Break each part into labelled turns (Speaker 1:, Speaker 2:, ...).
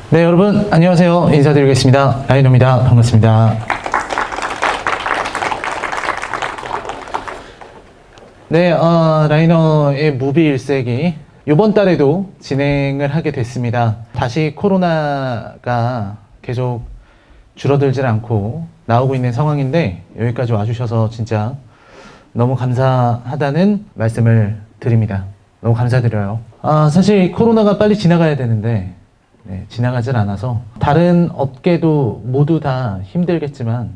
Speaker 1: 네, 여러분 안녕하세요. 인사드리겠습니다. 라이너입니다. 반갑습니다. 네, 라이너의 무비 일색이 이번 달에도 진행을 하게 됐습니다. 다시 코로나가 계속 줄어들질 않고 나오고 있는 상황인데 여기까지 와주셔서 진짜 너무 감사하다는 말씀을 드립니다. 너무 감사드려요. 사실 코로나가 빨리 지나가야 되는데 지나가질 않아서 다른 업계도 모두 다 힘들겠지만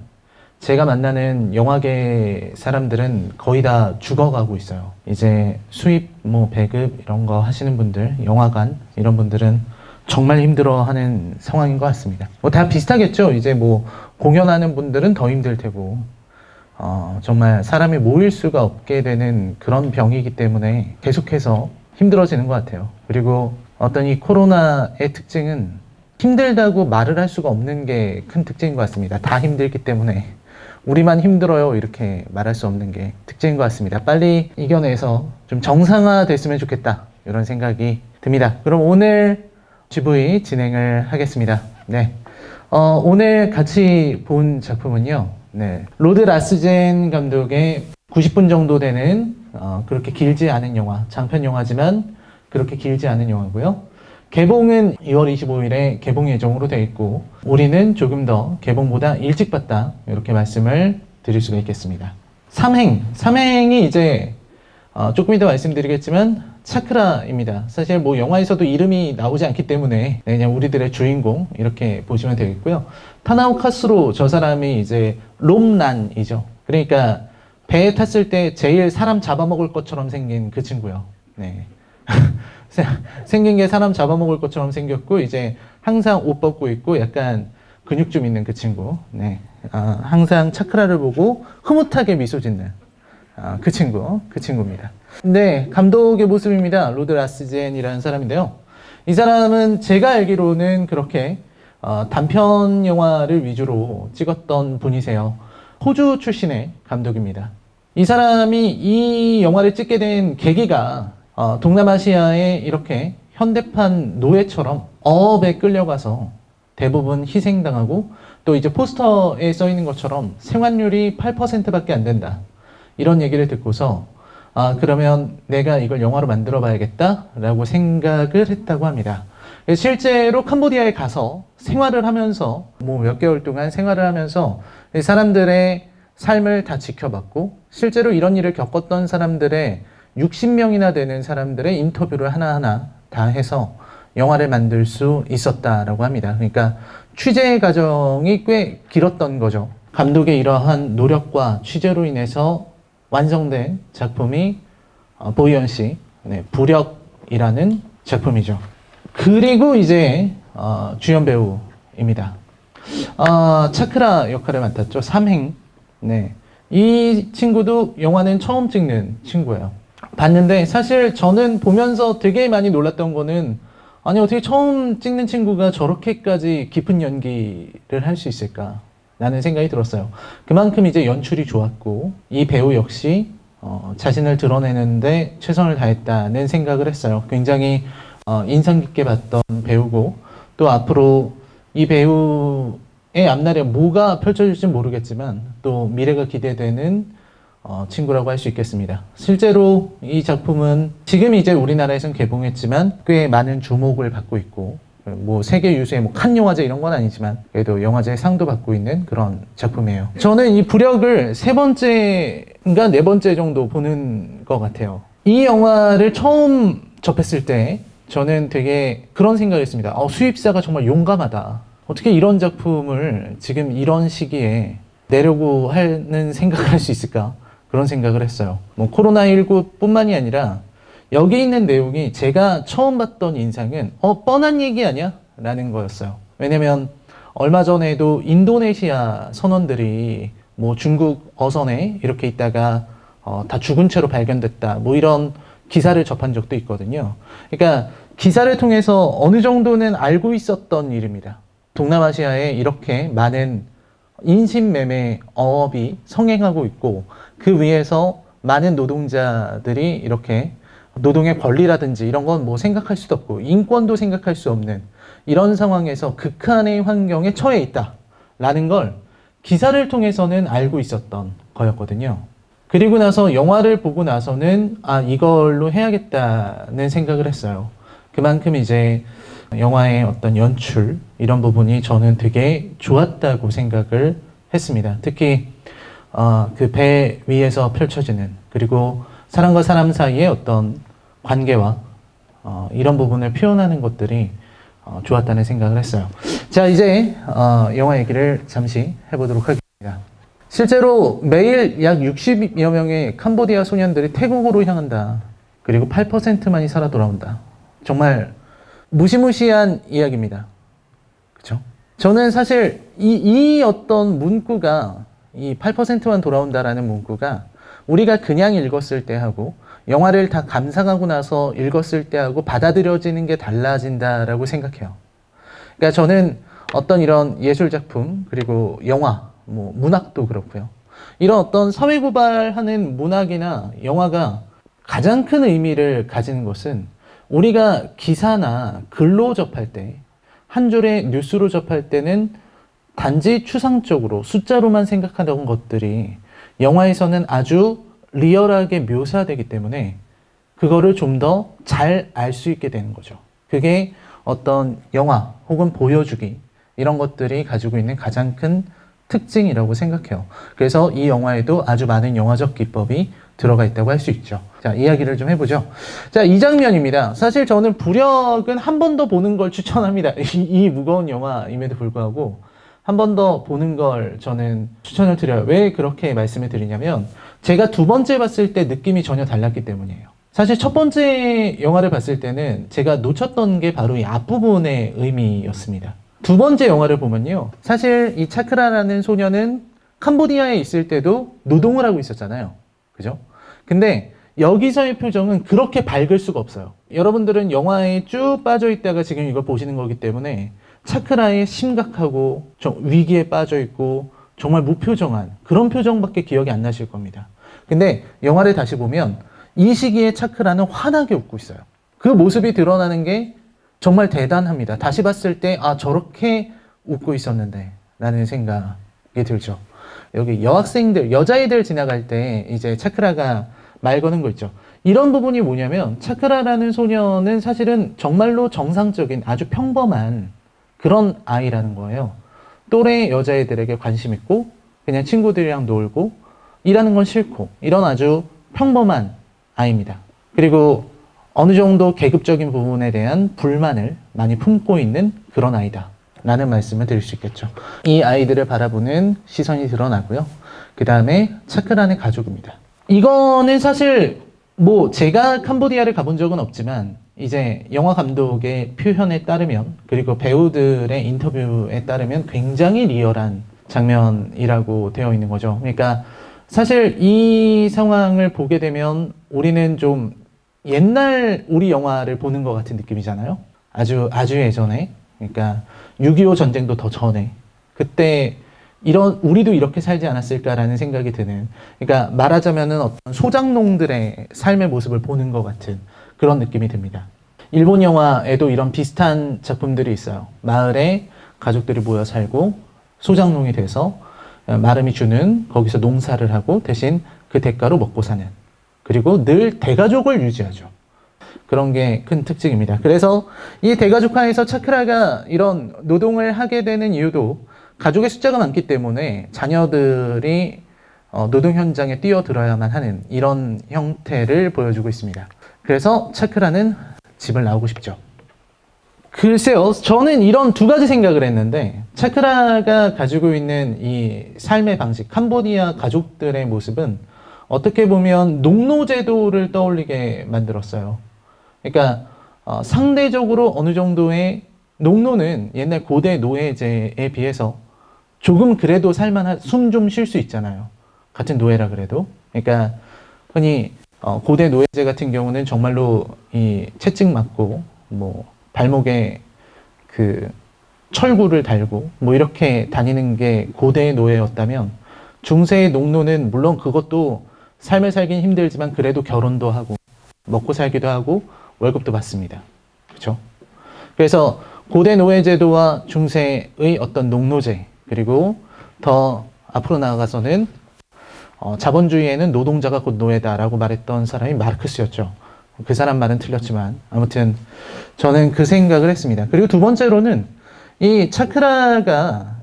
Speaker 1: 제가 만나는 영화계 사람들은 거의 다 죽어가고 있어요. 이제 수입, 배급 이런 거 하시는 분들, 영화관 이런 분들은 정말 힘들어하는 상황인 것 같습니다. 다 비슷하겠죠. 이제 공연하는 분들은 더 힘들 테고 정말 사람이 모일 수가 없게 되는 그런 병이기 때문에 계속해서 힘들어지는 것 같아요. 그리고 어떤 이 코로나의 특징은 힘들다고 말을 할 수가 없는 게 큰 특징인 것 같습니다. 다 힘들기 때문에 우리만 힘들어요 이렇게 말할 수 없는 게 특징인 것 같습니다. 빨리 이겨내서 좀 정상화 됐으면 좋겠다 이런 생각이 듭니다. 그럼 오늘 GV 진행을 하겠습니다. 네, 오늘 같이 본 작품은요, 로드 라스젠 감독의 90분 정도 되는 그렇게 길지 않은 영화, 장편 영화지만 그렇게 길지 않은 영화고요. 개봉은 2월 25일에 개봉 예정으로 되어 있고 우리는 조금 더 개봉보다 일찍 봤다 이렇게 말씀을 드릴 수가 있겠습니다. 삼행이 이제 조금 이따 말씀드리겠지만 차크라입니다. 사실 영화에서도 이름이 나오지 않기 때문에 그냥 우리들의 주인공 이렇게 보시면 되겠고요. 타나오 카스로 저 사람이 이제 롬란이죠. 그러니까 배에 탔을 때 제일 사람 잡아먹을 것처럼 생긴 그 친구요. 네. 생긴 게 사람 잡아먹을 것처럼 생겼고 이제 항상 옷 벗고 있고 약간 근육 좀 있는 그 친구. 네. 항상 차크라를 보고 흐뭇하게 미소 짓는 그 친구입니다. 네, 감독의 모습입니다. 로드 라스젠이라는 사람인데요. 이 사람은 제가 알기로는 그렇게 단편 영화를 위주로 찍었던 분이세요. 호주 출신의 감독입니다. 이 사람이 이 영화를 찍게 된 계기가 동남아시아의 이렇게 현대판 노예처럼 어업에 끌려가서 대부분 희생당하고 또 이제 포스터에 써 있는 것처럼 생활률이 8%밖에 안 된다. 이런 얘기를 듣고서 그러면 내가 이걸 영화로 만들어 봐야겠다 라고 생각을 했다고 합니다. 실제로 캄보디아에 가서 생활을 하면서 몇 개월 동안 생활을 하면서 사람들의 삶을 다 지켜봤고 실제로 이런 일을 겪었던 사람들의 60명이나 되는 사람들의 인터뷰를 하나하나 다 해서 영화를 만들 수 있었다라고 합니다. 그러니까 취재 과정이 꽤 길었던 거죠. 감독의 이러한 노력과 취재로 인해서 완성된 작품이 보이언 씨, 부력이라는 작품이죠. 그리고 이제 주연 배우입니다. 차크라 역할을 맡았죠. 삼행. 네. 이 친구도 영화는 처음 찍는 친구예요. 봤는데 사실 저는 보면서 되게 많이 놀랐던 거는 아니 어떻게 처음 찍는 친구가 저렇게까지 깊은 연기를 할 수 있을까 라는 생각이 들었어요. 그만큼 이제 연출이 좋았고 이 배우 역시 자신을 드러내는데 최선을 다했다는 생각을 했어요. 굉장히 인상 깊게 봤던 배우고 또 앞으로 이 배우의 앞날에 뭐가 펼쳐질지 모르겠지만 또 미래가 기대되는 친구라고 할 수 있겠습니다. 실제로 이 작품은 지금 이제 우리나라에서는 개봉했지만 꽤 많은 주목을 받고 있고 세계 유수의 칸 영화제 이런 건 아니지만 그래도 영화제 상도 받고 있는 그런 작품이에요. 저는 이 부력을 3번째인가 4번째 정도 보는 것 같아요. 이 영화를 처음 접했을 때 저는 되게 그런 생각을 했습니다. 수입사가 정말 용감하다. 어떻게 이런 작품을 지금 이런 시기에 내려고 하는 생각을 할 수 있을까? 그런 생각을 했어요. 코로나19 뿐만이 아니라 여기 있는 내용이 제가 처음 봤던 인상은 뻔한 얘기 아니야? 라는 거였어요. 왜냐면 얼마 전에도 인도네시아 선원들이 중국 어선에 이렇게 있다가 다 죽은 채로 발견됐다. 이런 기사를 접한 적도 있거든요. 그러니까 기사를 통해서 어느 정도는 알고 있었던 일입니다. 동남아시아에 이렇게 많은 인신매매 어업이 성행하고 있고 그 위에서 많은 노동자들이 이렇게 노동의 권리라든지 이런 건 생각할 수도 없고 인권도 생각할 수 없는 이런 상황에서 극한의 환경에 처해 있다라는 걸 기사를 통해서는 알고 있었던 거였거든요. 그리고 나서 영화를 보고 나서는 이걸로 해야겠다는 생각을 했어요. 그만큼 이제 영화의 어떤 연출 이런 부분이 저는 되게 좋았다고 생각을 했습니다. 특히 그 배 위에서 펼쳐지는, 그리고 사람과 사람 사이의 어떤 관계와 이런 부분을 표현하는 것들이 좋았다는 생각을 했어요. 자, 이제 영화 얘기를 잠시 해보도록 하겠습니다. 실제로 매일 약 60여 명의 캄보디아 소년들이 태국으로 향한다. 그리고 8%만이 살아 돌아온다. 정말 무시무시한 이야기입니다. 그렇죠? 저는 사실 이 어떤 문구가, 이 8%만 돌아온다라는 문구가 우리가 그냥 읽었을 때하고 영화를 다 감상하고 나서 읽었을 때하고 받아들여지는 게 달라진다라고 생각해요. 그러니까 저는 어떤 이런 예술작품, 그리고 영화, 문학도 그렇고요. 이런 어떤 사회고발하는 문학이나 영화가 가장 큰 의미를 가지는 것은 우리가 기사나 글로 접할 때, 한 줄의 뉴스로 접할 때는 단지 추상적으로 숫자로만 생각하던 것들이 영화에서는 아주 리얼하게 묘사되기 때문에 그거를 좀 더 잘 알 수 있게 되는 거죠. 그게 어떤 영화 혹은 보여주기, 이런 것들이 가지고 있는 가장 큰 특징이라고 생각해요. 그래서 이 영화에도 아주 많은 영화적 기법이 들어가 있다고 할 수 있죠. 자, 이야기를 좀 해보죠. 자, 이 장면입니다. 사실 저는 부력은 한 번 더 보는 걸 추천합니다. 이 무거운 영화임에도 불구하고 한 번 더 보는 걸 저는 추천을 드려요. 왜 그렇게 말씀을 드리냐면, 제가 두 번째 봤을 때 느낌이 전혀 달랐기 때문이에요. 사실 첫 번째 영화를 봤을 때는 제가 놓쳤던 게 바로 이 앞부분의 의미였습니다. 두 번째 영화를 보면요, 사실 이 차크라라는 소녀는 캄보디아에 있을 때도 노동을 하고 있었잖아요. 그죠? 근데 여기서의 표정은 그렇게 밝을 수가 없어요. 여러분들은 영화에 쭉 빠져 있다가 지금 이걸 보시는 거기 때문에 차크라의 심각하고 좀 위기에 빠져 있고 정말 무표정한 그런 표정밖에 기억이 안 나실 겁니다. 근데 영화를 다시 보면 이 시기에 차크라는 환하게 웃고 있어요. 그 모습이 드러나는 게 정말 대단합니다. 다시 봤을 때 저렇게 웃고 있었는데 라는 생각이 들죠. 여기 여학생들, 여자애들 지나갈 때 이제 차크라가 말 거는 거 있죠. 이런 부분이 뭐냐면, 차크라라는 소녀는 사실은 정말로 정상적인 아주 평범한 그런 아이라는 거예요. 또래 여자애들에게 관심 있고 그냥 친구들이랑 놀고 일하는 건 싫고, 이런 아주 평범한 아이입니다. 그리고 어느 정도 계급적인 부분에 대한 불만을 많이 품고 있는 그런 아이다 라는 말씀을 드릴 수 있겠죠. 이 아이들을 바라보는 시선이 드러나고요. 그 다음에 차크라의 가족입니다. 이거는 사실 제가 캄보디아를 가본 적은 없지만 이제 영화 감독의 표현에 따르면, 그리고 배우들의 인터뷰에 따르면 굉장히 리얼한 장면이라고 되어 있는 거죠. 그러니까 사실 이 상황을 보게 되면 우리는 좀 옛날 우리 영화를 보는 것 같은 느낌이잖아요. 아주 예전에, 그러니까 6.25 전쟁도 더 전에, 그때 우리도 이렇게 살지 않았을까라는 생각이 드는, 그러니까 말하자면은 어떤 소장농들의 삶의 모습을 보는 것 같은 그런 느낌이 듭니다. 일본 영화에도 이런 비슷한 작품들이 있어요. 마을에 가족들이 모여 살고 소장농이 돼서 마름이 주는 거기서 농사를 하고 대신 그 대가로 먹고 사는, 그리고 늘 대가족을 유지하죠. 그런 게 큰 특징입니다. 그래서 이 대가족화에서 차크라가 이런 노동을 하게 되는 이유도 가족의 숫자가 많기 때문에 자녀들이 노동 현장에 뛰어들어야만 하는 이런 형태를 보여주고 있습니다. 그래서 차크라는 집을 나오고 싶죠. 글쎄요, 저는 이런 두 가지 생각을 했는데, 차크라가 가지고 있는 이 삶의 방식, 캄보디아 가족들의 모습은 어떻게 보면 농노제도를 떠올리게 만들었어요. 그러니까 상대적으로 어느 정도의 농노는 옛날 고대 노예제에 비해서 조금 그래도 숨 좀 쉴 수 있잖아요. 같은 노예라 그래도. 그러니까 흔히 고대 노예제 같은 경우는 정말로 이 채찍 맞고 발목에 그 철구를 달고 이렇게 다니는 게 고대의 노예였다면, 중세의 농노는 물론 그것도 삶을 살긴 힘들지만 그래도 결혼도 하고 먹고 살기도 하고 월급도 받습니다. 그렇죠? 그래서 고대 노예제도와 중세의 어떤 농노제, 그리고 더 앞으로 나아가서는 자본주의에는 노동자가 곧 노예다라고 말했던 사람이 마르크스였죠. 그 사람 말은 틀렸지만 아무튼 저는 그 생각을 했습니다. 그리고 두 번째로는 이 차크라가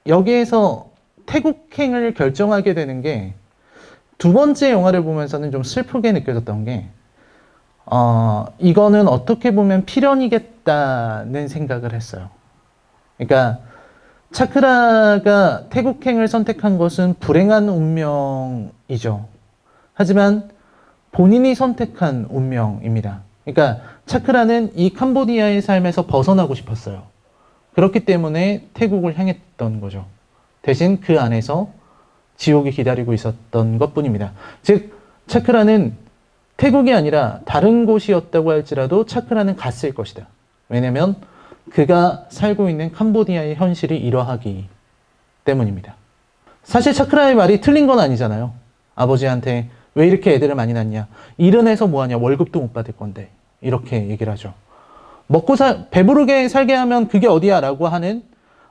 Speaker 1: 여기에서 태국행을 결정하게 되는 게 두 번째 영화를 보면서는 좀 슬프게 느껴졌던 게 이거는 어떻게 보면 필연이겠다는 생각을 했어요. 그러니까 차크라가 태국행을 선택한 것은 불행한 운명이죠. 하지만 본인이 선택한 운명입니다. 그러니까 차크라는 이 캄보디아의 삶에서 벗어나고 싶었어요. 그렇기 때문에 태국을 향했던 거죠. 대신 그 안에서 지옥이 기다리고 있었던 것뿐입니다. 즉 차크라는 태국이 아니라 다른 곳이었다고 할지라도 차크라는 갔을 것이다. 왜냐하면 그가 살고 있는 캄보디아의 현실이 이러하기 때문입니다. 사실 차크라의 말이 틀린 건 아니잖아요. 아버지한테 왜 이렇게 애들을 많이 낳냐, 일은 해서 뭐하냐, 월급도 못 받을 건데, 이렇게 얘기를 하죠. 배부르게 살게 하면 그게 어디야 라고 하는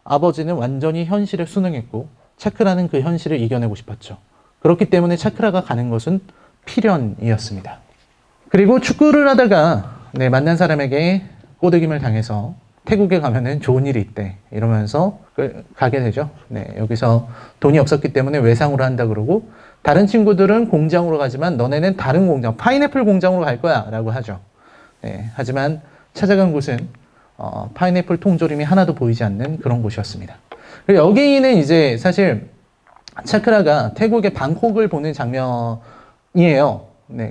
Speaker 1: 아버지는 완전히 현실에 순응했고 차크라는 그 현실을 이겨내고 싶었죠. 그렇기 때문에 차크라가 가는 것은 필연이었습니다. 그리고 축구를 하다가 만난 사람에게 꼬드김을 당해서 태국에 가면은 좋은 일이 있대 이러면서 가게 되죠. 여기서 돈이 없었기 때문에 외상으로 한다 그러고, 다른 친구들은 공장으로 가지만 너네는 다른 공장, 파인애플 공장으로 갈 거야 라고 하죠. 하지만 찾아간 곳은 파인애플 통조림이 하나도 보이지 않는 그런 곳이었습니다. 여기는 이제 사실 차크라가 태국의 방콕을 보는 장면이에요.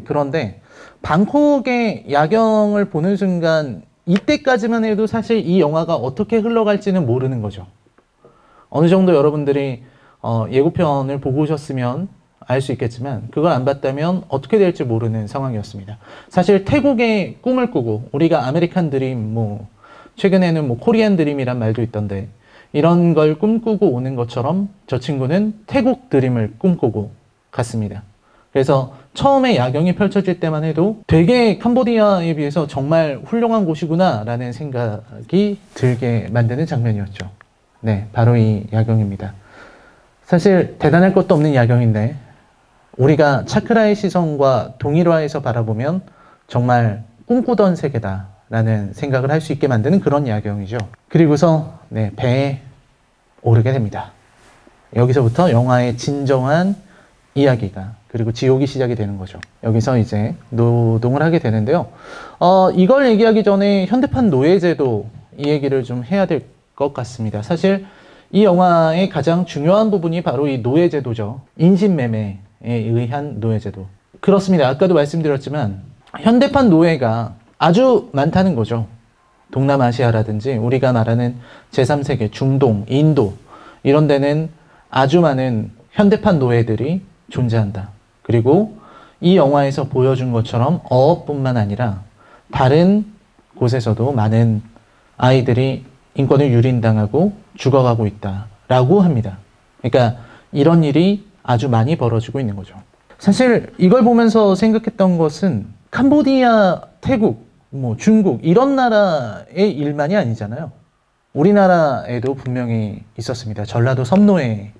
Speaker 1: 그런데 방콕의 야경을 보는 순간 이때까지만 해도 사실 이 영화가 어떻게 흘러갈지는 모르는 거죠. 어느 정도 여러분들이 예고편을 보고 오셨으면 알 수 있겠지만 그걸 안 봤다면 어떻게 될지 모르는 상황이었습니다. 사실 태국의 꿈을 꾸고, 우리가 아메리칸 드림, 최근에는 코리안 드림이란 말도 있던데, 이런 걸 꿈꾸고 오는 것처럼 저 친구는 태국 드림을 꿈꾸고 갔습니다. 그래서 처음에 야경이 펼쳐질 때만 해도 되게 캄보디아에 비해서 정말 훌륭한 곳이구나 라는 생각이 들게 만드는 장면이었죠. 바로 이 야경입니다. 사실 대단할 것도 없는 야경인데 우리가 차크라의 시선과 동일화해서 바라보면 정말 꿈꾸던 세계다 라는 생각을 할 수 있게 만드는 그런 야경이죠. 그리고서 배에 오르게 됩니다. 여기서부터 영화의 진정한 이야기가, 그리고 지옥이 시작이 되는 거죠. 여기서 이제 노동을 하게 되는데요. 이걸 얘기하기 전에 현대판 노예제도 이 얘기를 좀 해야 될 것 같습니다. 사실 이 영화의 가장 중요한 부분이 바로 이 노예제도죠. 인신매매에 의한 노예제도. 그렇습니다. 아까도 말씀드렸지만 현대판 노예가 아주 많다는 거죠. 동남아시아라든지 우리가 말하는 제3세계, 중동, 인도 이런 데는 아주 많은 현대판 노예들이 존재한다. 그리고 이 영화에서 보여준 것처럼 어업뿐만 아니라 다른 곳에서도 많은 아이들이 인권을 유린당하고 죽어가고 있다라고 합니다. 그러니까 이런 일이 아주 많이 벌어지고 있는 거죠. 사실 이걸 보면서 생각했던 것은 캄보디아, 태국, 중국 이런 나라의 일만이 아니잖아요. 우리나라에도 분명히 있었습니다. 전라도 섬노예.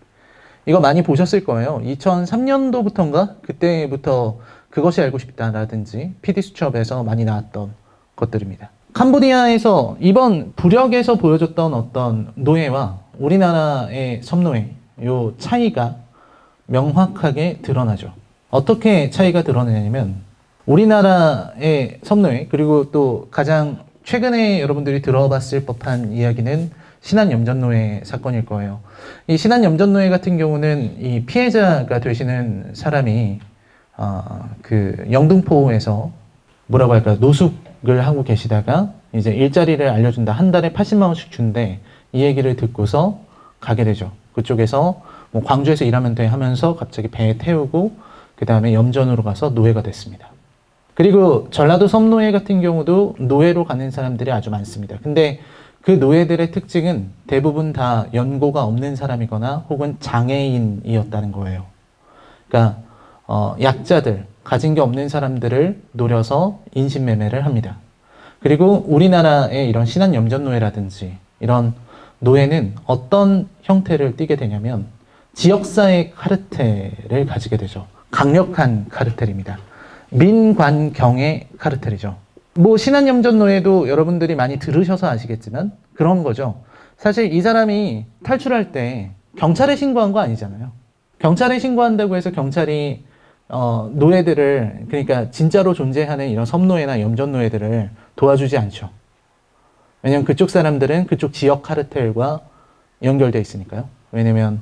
Speaker 1: 이거 많이 보셨을 거예요. 2003년도부터인가? 그때부터 그것이 알고 싶다라든지 PD수첩에서 많이 나왔던 것들입니다. 캄보디아에서 이번 부력에서 보여줬던 어떤 노예와 우리나라의 섬노예, 요 차이가 명확하게 드러나죠. 어떻게 차이가 드러나냐면 우리나라의 섬노예, 그리고 또 가장 최근에 여러분들이 들어봤을 법한 이야기는 신안염전노예 사건일 거예요. 이 신안염전노예 같은 경우는 이 피해자가 되시는 사람이 그 영등포에서 뭐라고 할까요? 노숙을 하고 계시다가 이제 일자리를 알려준다. 한 달에 80만 원씩 준대. 이 얘기를 듣고서 가게 되죠. 그쪽에서 광주에서 일하면 돼 하면서 갑자기 배에 태우고 그 다음에 염전으로 가서 노예가 됐습니다. 그리고 전라도 섬노예 같은 경우도 노예로 가는 사람들이 아주 많습니다. 근데 그 노예들의 특징은 대부분 다 연고가 없는 사람이거나 혹은 장애인이었다는 거예요. 그러니까 약자들, 가진 게 없는 사람들을 노려서 인신매매를 합니다. 그리고 우리나라의 이런 신한염전노예라든지 이런 노예는 어떤 형태를 띠게 되냐면 지역사회 카르텔을 가지게 되죠. 강력한 카르텔입니다. 민관경의 카르텔이죠. 뭐 신한염전노예도 여러분들이 많이 들으셔서 아시겠지만 그런 거죠. 사실 이 사람이 탈출할 때 경찰에 신고한 거 아니잖아요. 경찰에 신고한다고 해서 경찰이 노예들을, 그러니까 진짜로 존재하는 이런 섬노예나 염전노예들을 도와주지 않죠. 왜냐면 그쪽 사람들은 그쪽 지역 카르텔과 연결되어 있으니까요. 왜냐면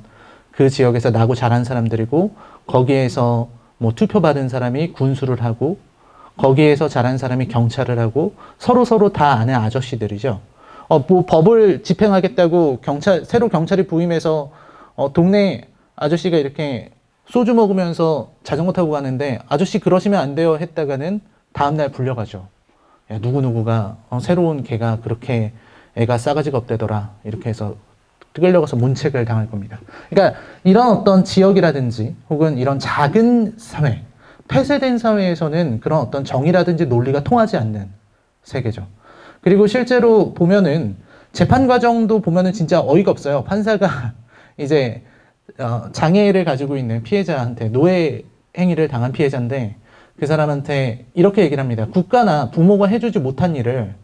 Speaker 1: 그 지역에서 나고 자란 사람들이고 거기에서 뭐 투표받은 사람이 군수를 하고 거기에서 자란 사람이 경찰을 하고 서로 다 아는 아저씨들이죠. 뭐 법을 집행하겠다고 새로 경찰이 부임해서 동네 아저씨가 이렇게 소주 먹으면서 자전거 타고 가는데 아저씨 그러시면 안 돼요 했다가는 다음날 불려가죠. 야, 누구누구가 새로운 개가 그렇게 애가 싸가지가 없대더라 이렇게 해서 끌려가서 문책을 당할 겁니다. 그러니까 이런 어떤 지역이라든지 혹은 이런 작은 사회, 폐쇄된 사회에서는 그런 어떤 정의라든지 논리가 통하지 않는 세계죠. 그리고 실제로 보면은 재판 과정도 보면은 진짜 어이가 없어요. 판사가 이제 장애를 가지고 있는 피해자한테 노예 행위를 당한 피해자인데 그 사람한테 이렇게 얘기를 합니다. 국가나 부모가 해주지 못한 일을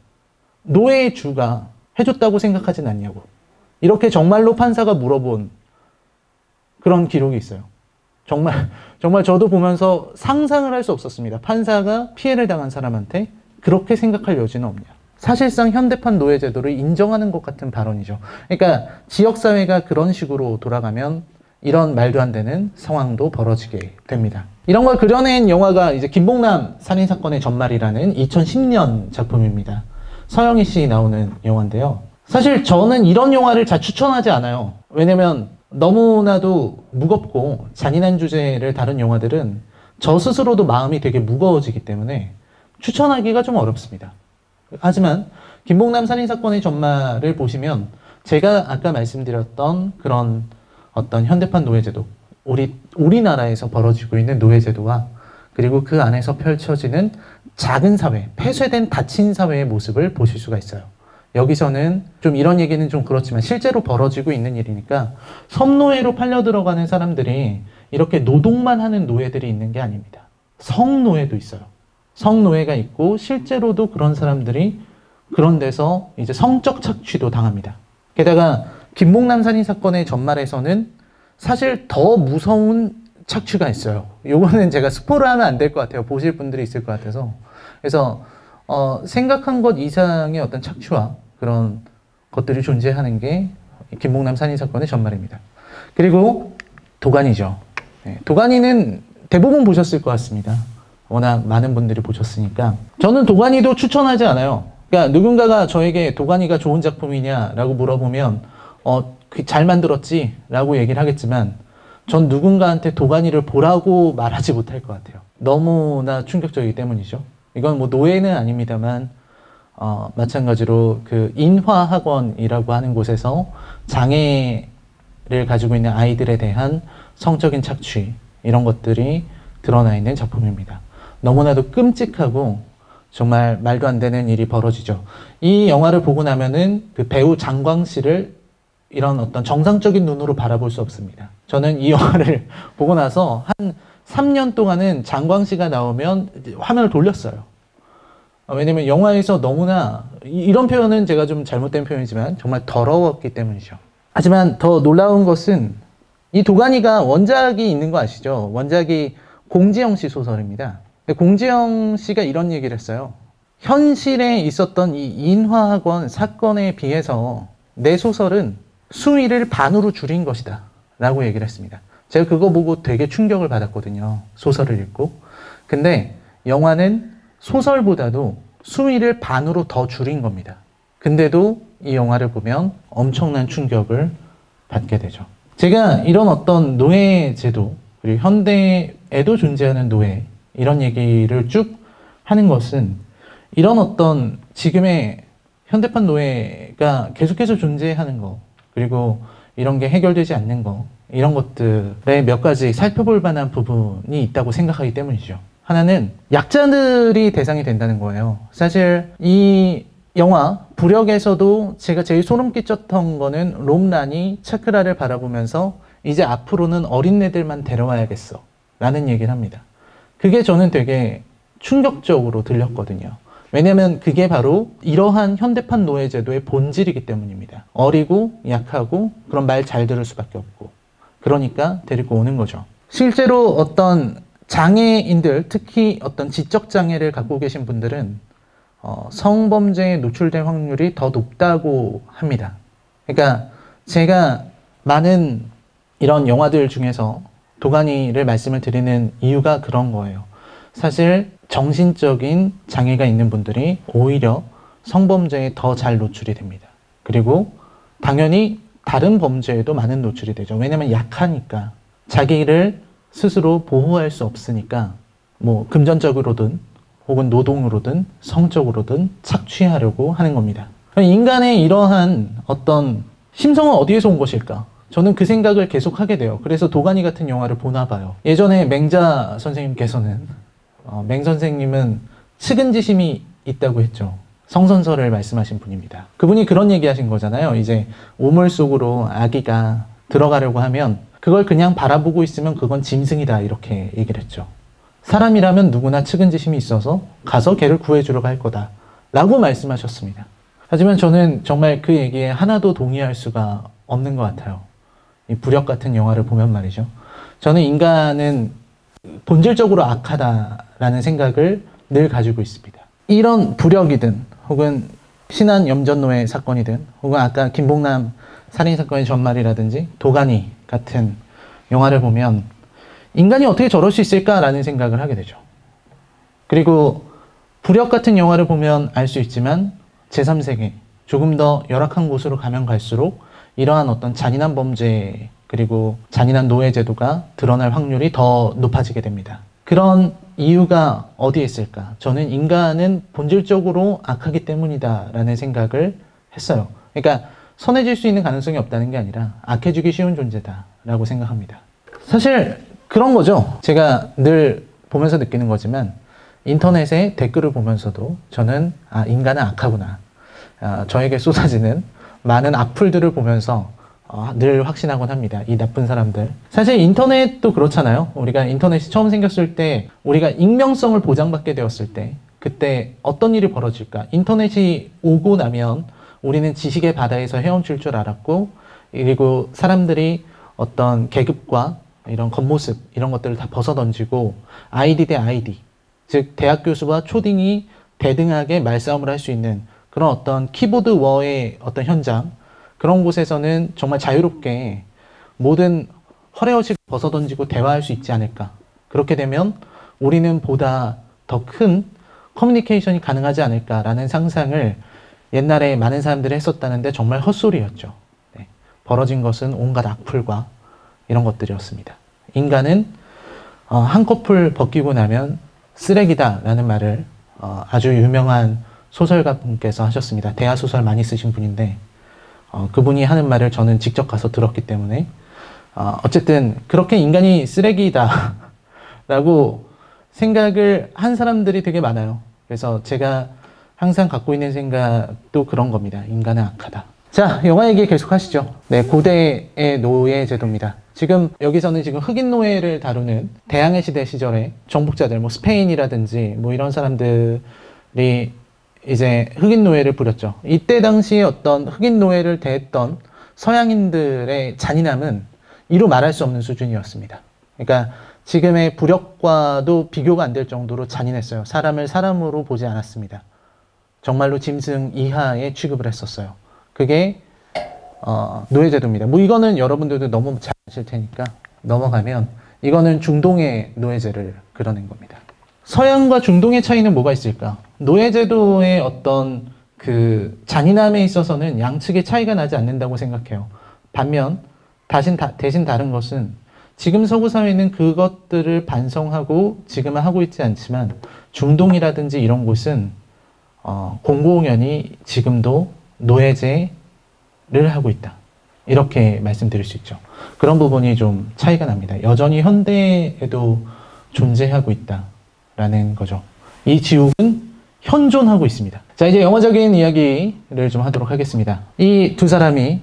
Speaker 1: 노예의 주가 해줬다고 생각하진 않냐고. 이렇게 정말로 판사가 물어본 그런 기록이 있어요. 정말 저도 보면서 상상을 할 수 없었습니다. 판사가 피해를 당한 사람한테 그렇게 생각할 여지는 없냐. 사실상 현대판 노예제도를 인정하는 것 같은 발언이죠. 그러니까 지역사회가 그런 식으로 돌아가면 이런 말도 안 되는 상황도 벌어지게 됩니다. 이런 걸 그려낸 영화가 이제 김봉남 살인사건의 전말이라는 2010년 작품입니다. 서영희 씨 나오는 영화인데요. 사실 저는 이런 영화를 잘 추천하지 않아요. 왜냐면 너무나도 무겁고 잔인한 주제를 다룬 영화들은 저 스스로도 마음이 되게 무거워지기 때문에 추천하기가 좀 어렵습니다. 하지만 김봉남 살인사건의 전말을 보시면 제가 아까 말씀드렸던 그런 어떤 현대판 노예제도, 우리나라에서 벌어지고 있는 노예제도와 그리고 그 안에서 펼쳐지는 작은 사회, 폐쇄된 닫힌 사회의 모습을 보실 수가 있어요. 여기서는 좀 이런 얘기는 좀 그렇지만 실제로 벌어지고 있는 일이니까 섬노예로 팔려 들어가는 사람들이 이렇게 노동만 하는 노예들이 있는 게 아닙니다. 성노예도 있어요. 성노예가 있고 실제로도 그런 사람들이 그런 데서 이제 성적 착취도 당합니다. 게다가 김봉남 살인사건의 전말에서는 사실 더 무서운 착취가 있어요. 요거는 제가 스포를 하면 안 될 것 같아요. 보실 분들이 있을 것 같아서. 그래서 생각한 것 이상의 어떤 착취와 그런 것들이 존재하는 게 김봉남 살인사건의 전말입니다. 그리고 도가니죠. 네, 도가니는 대부분 보셨을 것 같습니다. 워낙 많은 분들이 보셨으니까. 저는 도가니도 추천하지 않아요. 그러니까 누군가가 저에게 도가니가 좋은 작품이냐라고 물어보면 잘 만들었지 라고 얘기를 하겠지만 전 누군가한테 도가니를 보라고 말하지 못할 것 같아요. 너무나 충격적이기 때문이죠. 이건 뭐 노예는 아닙니다만 마찬가지로 그 인화학원이라고 하는 곳에서 장애를 가지고 있는 아이들에 대한 성적인 착취 이런 것들이 드러나 있는 작품입니다. 너무나도 끔찍하고 정말 말도 안 되는 일이 벌어지죠. 이 영화를 보고 나면은 그 배우 장광 씨를 이런 어떤 정상적인 눈으로 바라볼 수 없습니다. 저는 이 영화를 보고 나서 한 3년 동안은 장광 씨가 나오면 화면을 돌렸어요. 왜냐면 영화에서 너무나 이런 표현은 제가 좀 잘못된 표현이지만 정말 더러웠기 때문이죠. 하지만 더 놀라운 것은 이 도가니가 원작이 있는 거 아시죠? 원작이 공지영 씨 소설입니다. 공지영 씨가 이런 얘기를 했어요. 현실에 있었던 이 인화학원 사건에 비해서 내 소설은 수위를 반으로 줄인 것이다 라고 얘기를 했습니다. 제가 그거 보고 되게 충격을 받았거든요. 소설을 읽고. 근데 영화는 소설보다도 수위를 반으로 더 줄인 겁니다. 근데도 이 영화를 보면 엄청난 충격을 받게 되죠. 제가 이런 어떤 노예 제도, 그리고 현대에도 존재하는 노예, 이런 얘기를 쭉 하는 것은 이런 어떤 지금의 현대판 노예가 계속해서 존재하는 거, 그리고 이런 게 해결되지 않는 거, 이런 것들에 몇 가지 살펴볼 만한 부분이 있다고 생각하기 때문이죠. 하나는 약자들이 대상이 된다는 거예요. 사실 이 영화 부력에서도 제가 제일 소름 끼쳤던 거는 롬란이 차크라를 바라보면서 이제 앞으로는 어린애들만 데려와야겠어 라는 얘기를 합니다. 그게 저는 되게 충격적으로 들렸거든요. 왜냐면 그게 바로 이러한 현대판 노예제도의 본질이기 때문입니다. 어리고 약하고 그런 말 잘 들을 수밖에 없고, 그러니까 데리고 오는 거죠. 실제로 어떤 장애인들, 특히 어떤 지적장애를 갖고 계신 분들은 성범죄에 노출될 확률이 더 높다고 합니다. 그러니까 제가 많은 이런 영화들 중에서 도가니를 말씀을 드리는 이유가 그런 거예요. 사실 정신적인 장애가 있는 분들이 오히려 성범죄에 더 잘 노출이 됩니다. 그리고 당연히 다른 범죄에도 많은 노출이 되죠. 왜냐면 약하니까, 자기를 스스로 보호할 수 없으니까 뭐 금전적으로든 혹은 노동으로든 성적으로든 착취하려고 하는 겁니다. 인간의 이러한 어떤 심성은 어디에서 온 것일까? 저는 그 생각을 계속 하게 돼요. 그래서 도가니 같은 영화를 보나 봐요. 예전에 맹자 선생님께서는 맹 선생님은 측은지심이 있다고 했죠. 성선설을 말씀하신 분입니다. 그분이 그런 얘기 하신 거잖아요. 이제 우물 속으로 아기가 들어가려고 하면 그걸 그냥 바라보고 있으면 그건 짐승이다, 이렇게 얘기를 했죠. 사람이라면 누구나 측은지심이 있어서 가서 걔를 구해주려고 할 거다 라고 말씀하셨습니다. 하지만 저는 정말 그 얘기에 하나도 동의할 수가 없는 것 같아요. 이 부력 같은 영화를 보면 말이죠. 저는 인간은 본질적으로 악하다라는 생각을 늘 가지고 있습니다. 이런 부력이든 혹은 신안 염전노예 사건이든 혹은 아까 김봉남 살인사건의 전말이라든지 도가니 같은 영화를 보면 인간이 어떻게 저럴 수 있을까라는 생각을 하게 되죠. 그리고 부력 같은 영화를 보면 알 수 있지만 제3세계, 조금 더 열악한 곳으로 가면 갈수록 이러한 어떤 잔인한 범죄 그리고 잔인한 노예제도가 드러날 확률이 더 높아지게 됩니다. 그런 이유가 어디에 있을까? 저는 인간은 본질적으로 악하기 때문이다 라는 생각을 했어요. 그러니까 선해질 수 있는 가능성이 없다는 게 아니라 악해지기 쉬운 존재다 라고 생각합니다. 사실 그런 거죠. 제가 늘 보면서 느끼는 거지만 인터넷에 댓글을 보면서도 저는 인간은 악하구나, 저에게 쏟아지는 많은 악플들을 보면서 늘 확신하곤 합니다. 이 나쁜 사람들. 사실 인터넷도 그렇잖아요. 우리가 인터넷이 처음 생겼을 때, 우리가 익명성을 보장받게 되었을 때, 그때 어떤 일이 벌어질까? 인터넷이 오고 나면 우리는 지식의 바다에서 헤엄칠 줄 알았고, 그리고 사람들이 어떤 계급과 이런 겉모습, 이런 것들을 다 벗어던지고 아이디 대 아이디, 즉 대학 교수와 초딩이 대등하게 말싸움을 할 수 있는 그런 어떤 키보드 워의 어떤 현장, 그런 곳에서는 정말 자유롭게 모든 허례허식 벗어던지고 대화할 수 있지 않을까. 그렇게 되면 우리는 보다 더 큰 커뮤니케이션이 가능하지 않을까라는 상상을 옛날에 많은 사람들이 했었다는데 정말 헛소리였죠. 네. 벌어진 것은 온갖 악플과 이런 것들이었습니다. 인간은 한꺼풀 벗기고 나면 쓰레기다 라는 말을 아주 유명한 소설가 분께서 하셨습니다. 대하소설 많이 쓰신 분인데 그분이 하는 말을 저는 직접 가서 들었기 때문에 어쨌든 그렇게 인간이 쓰레기다 라고 생각을 한 사람들이 되게 많아요. 그래서 제가 항상 갖고 있는 생각도 그런 겁니다. 인간은 악하다. 자, 영화 얘기 계속 하시죠. 네, 고대의 노예 제도입니다. 지금 여기서는 지금 흑인 노예를 다루는 대항해 시대 시절에 정복자들, 뭐 스페인이라든지 뭐 이런 사람들이 이제 흑인 노예를 부렸죠. 이때 당시에 어떤 흑인 노예를 대했던 서양인들의 잔인함은 이루 말할 수 없는 수준이었습니다. 그러니까 지금의 부력과도 비교가 안 될 정도로 잔인했어요. 사람을 사람으로 보지 않았습니다. 정말로 짐승 이하의 취급을 했었어요. 그게 노예제도입니다. 뭐 이거는 여러분들도 너무 잘 아실 테니까 넘어가면, 이거는 중동의 노예제를 그려낸 겁니다. 서양과 중동의 차이는 뭐가 있을까? 노예제도의 어떤 그 잔인함에 있어서는 양측의 차이가 나지 않는다고 생각해요. 반면 대신 다른 것은 지금 서구 사회는 그것들을 반성하고 지금은 하고 있지 않지만 중동이라든지 이런 곳은 공공연히 지금도 노예제를 하고 있다. 이렇게 말씀드릴 수 있죠. 그런 부분이 좀 차이가 납니다. 여전히 현대에도 존재하고 있다 라는 거죠. 이 지옥은 현존하고 있습니다. 자, 이제 영어적인 이야기를 좀 하도록 하겠습니다. 이 두 사람이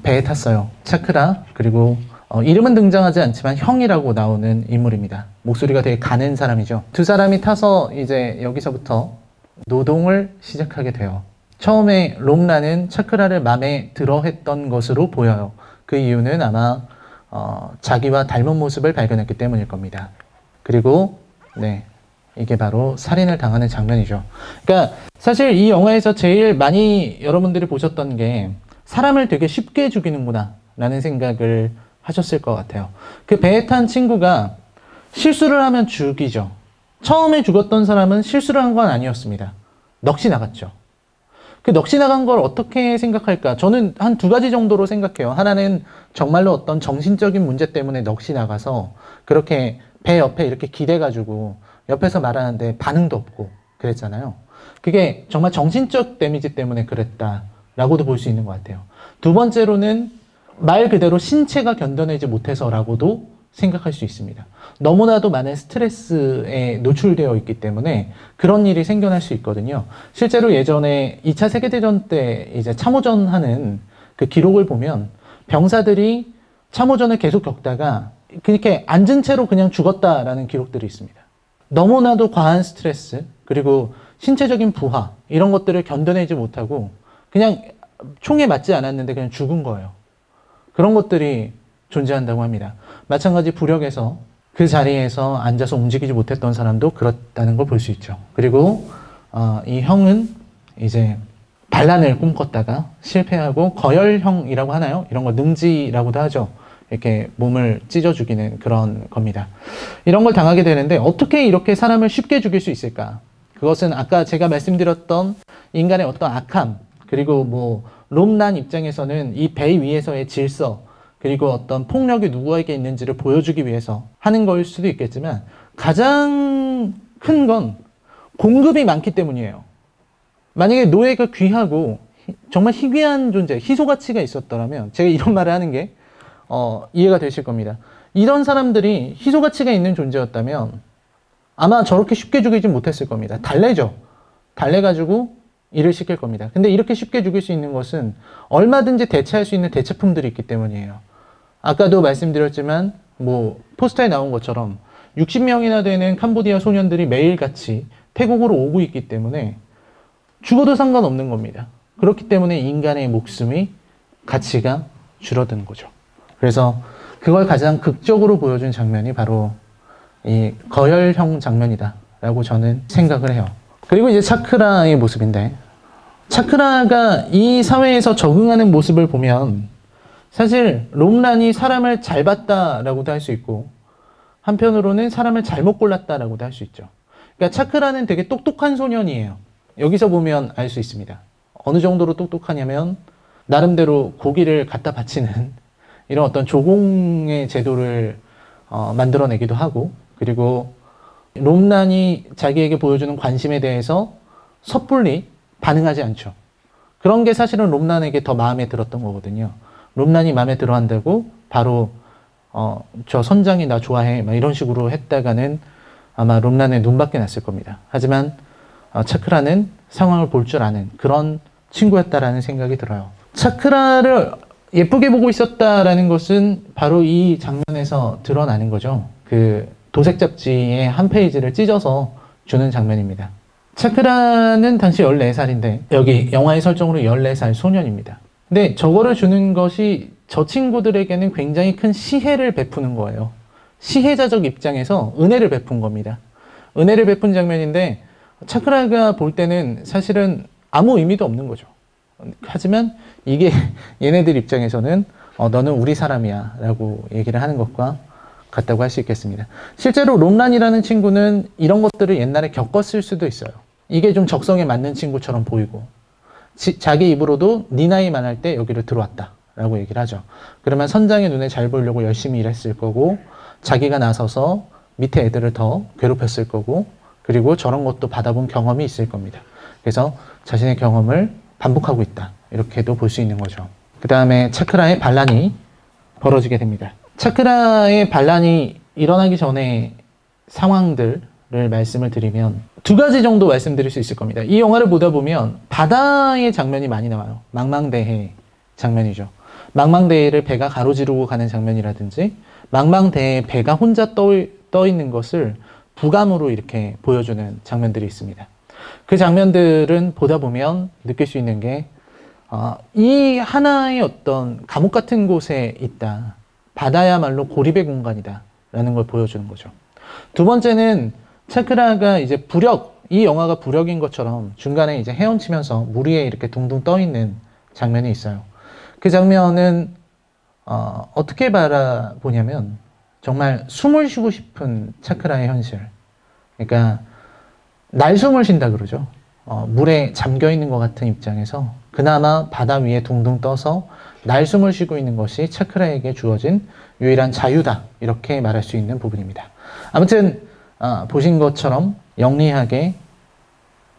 Speaker 1: 배에 탔어요. 차크라, 그리고 이름은 등장하지 않지만 형이라고 나오는 인물입니다. 목소리가 되게 가는 사람이죠. 두 사람이 타서 이제 여기서부터 노동을 시작하게 돼요. 처음에 롬라는 차크라를 마음에 들어 했던 것으로 보여요. 그 이유는 아마 자기와 닮은 모습을 발견했기 때문일 겁니다. 그리고 네, 이게 바로 살인을 당하는 장면이죠. 그러니까 사실 이 영화에서 제일 많이 여러분들이 보셨던 게 사람을 되게 쉽게 죽이는구나 라는 생각을 하셨을 것 같아요. 그 배에 탄 친구가 실수를 하면 죽이죠. 처음에 죽었던 사람은 실수를 한 건 아니었습니다. 넋이 나갔죠. 그 넋이 나간 걸 어떻게 생각할까? 저는 한 두 가지 정도로 생각해요. 하나는 정말로 어떤 정신적인 문제 때문에 넋이 나가서 그렇게 배 옆에 이렇게 기대가지고 옆에서 말하는데 반응도 없고 그랬잖아요. 그게 정말 정신적 데미지 때문에 그랬다라고도 볼 수 있는 것 같아요. 두 번째로는 말 그대로 신체가 견뎌내지 못해서라고도 생각할 수 있습니다. 너무나도 많은 스트레스에 노출되어 있기 때문에 그런 일이 생겨날 수 있거든요. 실제로 예전에 2차 세계대전 때 이제 참호전 하는 그 기록을 보면 병사들이 참호전을 계속 겪다가 그렇게 앉은 채로 그냥 죽었다라는 기록들이 있습니다. 너무나도 과한 스트레스, 그리고 신체적인 부하, 이런 것들을 견뎌내지 못하고 그냥 총에 맞지 않았는데 그냥 죽은 거예요. 그런 것들이 존재한다고 합니다. 마찬가지 부력에서 그 자리에서 앉아서 움직이지 못했던 사람도 그렇다는 걸 볼 수 있죠. 그리고 이 형은 이제 반란을 꿈꿨다가 실패하고 거열형이라고 하나요? 이런 거 능지라고도 하죠. 이렇게 몸을 찢어 죽이는 그런 겁니다. 이런 걸 당하게 되는데 어떻게 이렇게 사람을 쉽게 죽일 수 있을까? 그것은 아까 제가 말씀드렸던 인간의 어떤 악함, 그리고 뭐 롬란 입장에서는 이 배 위에서의 질서, 그리고 어떤 폭력이 누구에게 있는지를 보여주기 위해서 하는 걸 수도 있겠지만 가장 큰 건 공급이 많기 때문이에요. 만약에 노예가 귀하고 정말 희귀한 존재, 희소가치가 있었더라면 제가 이런 말을 하는 게 이해가 되실 겁니다. 이런 사람들이 희소가치가 있는 존재였다면 아마 저렇게 쉽게 죽이지 못했을 겁니다. 달래죠. 달래가지고 일을 시킬 겁니다. 근데 이렇게 쉽게 죽일 수 있는 것은 얼마든지 대체할 수 있는 대체품들이 있기 때문이에요. 아까도 말씀드렸지만 뭐 포스터에 나온 것처럼 60명이나 되는 캄보디아 소년들이 매일같이 태국으로 오고 있기 때문에 죽어도 상관없는 겁니다. 그렇기 때문에 인간의 목숨이 가치가 줄어드는 거죠. 그래서 그걸 가장 극적으로 보여준 장면이 바로 이 거열형 장면이다 라고 저는 생각을 해요. 그리고 이제 차크라의 모습인데, 차크라가 이 사회에서 적응하는 모습을 보면 사실 롬란이 사람을 잘 봤다라고도 할 수 있고 한편으로는 사람을 잘못 골랐다라고도 할 수 있죠. 그러니까 차크라는 되게 똑똑한 소년이에요. 여기서 보면 알 수 있습니다. 어느 정도로 똑똑하냐면 나름대로 고기를 갖다 바치는 이런 어떤 조공의 제도를 만들어내기도 하고, 그리고 롬란이 자기에게 보여주는 관심에 대해서 섣불리 반응하지 않죠. 그런 게 사실은 롬란에게 더 마음에 들었던 거거든요. 롬란이 마음에 들어 한다고 바로 저 선장이 나 좋아해 막 이런 식으로 했다가는 아마 롬란의 눈밖에 났을 겁니다. 하지만 차크라는 상황을 볼 줄 아는 그런 친구였다라는 생각이 들어요. 차크라를 예쁘게 보고 있었다라는 것은 바로 이 장면에서 드러나는 거죠. 그 도색 잡지의 한 페이지를 찢어서 주는 장면입니다. 차크라는 당시 14살인데 여기 영화의 설정으로 14살 소년입니다. 근데 저거를 주는 것이 저 친구들에게는 굉장히 큰 시혜를 베푸는 거예요. 시혜자적 입장에서 은혜를 베푼 겁니다. 은혜를 베푼 장면인데 차크라가 볼 때는 사실은 아무 의미도 없는 거죠. 하지만 이게 얘네들 입장에서는 너는 우리 사람이야 라고 얘기를 하는 것과 같다고 할 수 있겠습니다. 실제로 롬란이라는 친구는 이런 것들을 옛날에 겪었을 수도 있어요. 이게 좀 적성에 맞는 친구처럼 보이고 자기 입으로도 네 나이만 할 때 여기를 들어왔다 라고 얘기를 하죠. 그러면 선장의 눈에 잘 보이려고 열심히 일했을 거고 자기가 나서서 밑에 애들을 더 괴롭혔을 거고 그리고 저런 것도 받아본 경험이 있을 겁니다. 그래서 자신의 경험을 반복하고 있다 이렇게도 볼 수 있는 거죠. 그 다음에 차크라의 반란이 벌어지게 됩니다. 차크라의 반란이 일어나기 전에 상황들을 거를 말씀을 드리면 두 가지 정도 말씀드릴 수 있을 겁니다. 이 영화를 보다 보면 바다의 장면이 많이 나와요. 망망대해 장면이죠. 망망대해를 배가 가로지르고 가는 장면이라든지 망망대해에 배가 혼자 떠 있는 것을 부감으로 이렇게 보여주는 장면들이 있습니다. 그 장면들은 보다 보면 느낄 수 있는 게 이 하나의 어떤 감옥 같은 곳에 있다. 바다야말로 고립의 공간이다. 라는 걸 보여주는 거죠. 두 번째는 차크라가 이제 이 영화가 부력인 것처럼 중간에 이제 헤엄치면서 물 위에 이렇게 둥둥 떠 있는 장면이 있어요. 그 장면은 어떻게 바라보냐면 정말 숨을 쉬고 싶은 차크라의 현실. 그러니까 날숨을 쉰다 그러죠. 물에 잠겨 있는 것 같은 입장에서 그나마 바다 위에 둥둥 떠서 날숨을 쉬고 있는 것이 차크라에게 주어진 유일한 자유다. 이렇게 말할 수 있는 부분입니다. 아무튼 보신 것처럼 영리하게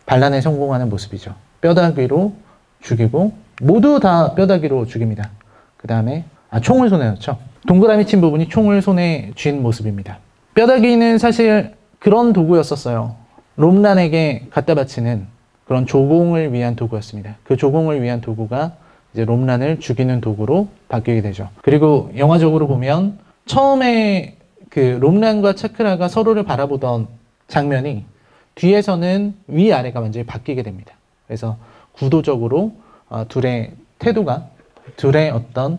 Speaker 1: 반란에 성공하는 모습이죠. 뼈다귀로 죽이고 모두 다 뼈다귀로 죽입니다. 그 다음에 총을 손에 넣죠. 동그라미 친 부분이 총을 손에 쥔 모습입니다. 뼈다귀는 사실 그런 도구였었어요. 롬란에게 갖다 바치는 그런 조공을 위한 도구였습니다. 그 조공을 위한 도구가 이제 롬란을 죽이는 도구로 바뀌게 되죠. 그리고 영화적으로 보면 처음에 그 롬란과 차크라가 서로를 바라보던 장면이 뒤에서는 위아래가 완전히 바뀌게 됩니다. 그래서 구도적으로 둘의 태도가, 둘의 어떤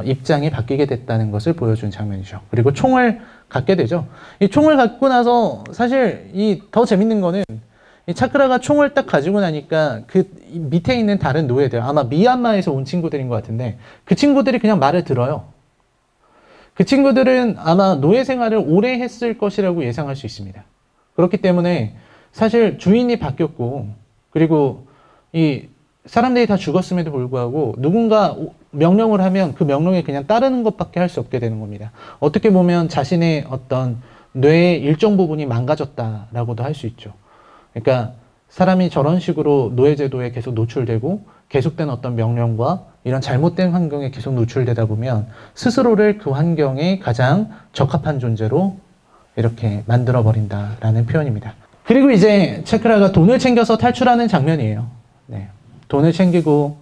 Speaker 1: 입장이 바뀌게 됐다는 것을 보여준 장면이죠. 그리고 총을 갖게 되죠. 이 총을 갖고 나서 사실 더 재밌는 거는 이 차크라가 총을 딱 가지고 나니까 그 밑에 있는 다른 노예들, 아마 미얀마에서 온 친구들인 것 같은데 그 친구들이 그냥 말을 들어요. 그 친구들은 아마 노예 생활을 오래 했을 것이라고 예상할 수 있습니다. 그렇기 때문에 사실 주인이 바뀌었고 그리고 이 사람들이 다 죽었음에도 불구하고 누군가 명령을 하면 그 명령에 그냥 따르는 것밖에 할 수 없게 되는 겁니다. 어떻게 보면 자신의 어떤 뇌의 일정 부분이 망가졌다라고도 할 수 있죠. 그러니까 사람이 저런 식으로 노예제도에 계속 노출되고 계속된 어떤 명령과 이런 잘못된 환경에 계속 노출되다 보면 스스로를 그 환경에 가장 적합한 존재로 이렇게 만들어버린다라는 표현입니다. 그리고 이제 차크라가 돈을 챙겨서 탈출하는 장면이에요. 네. 돈을 챙기고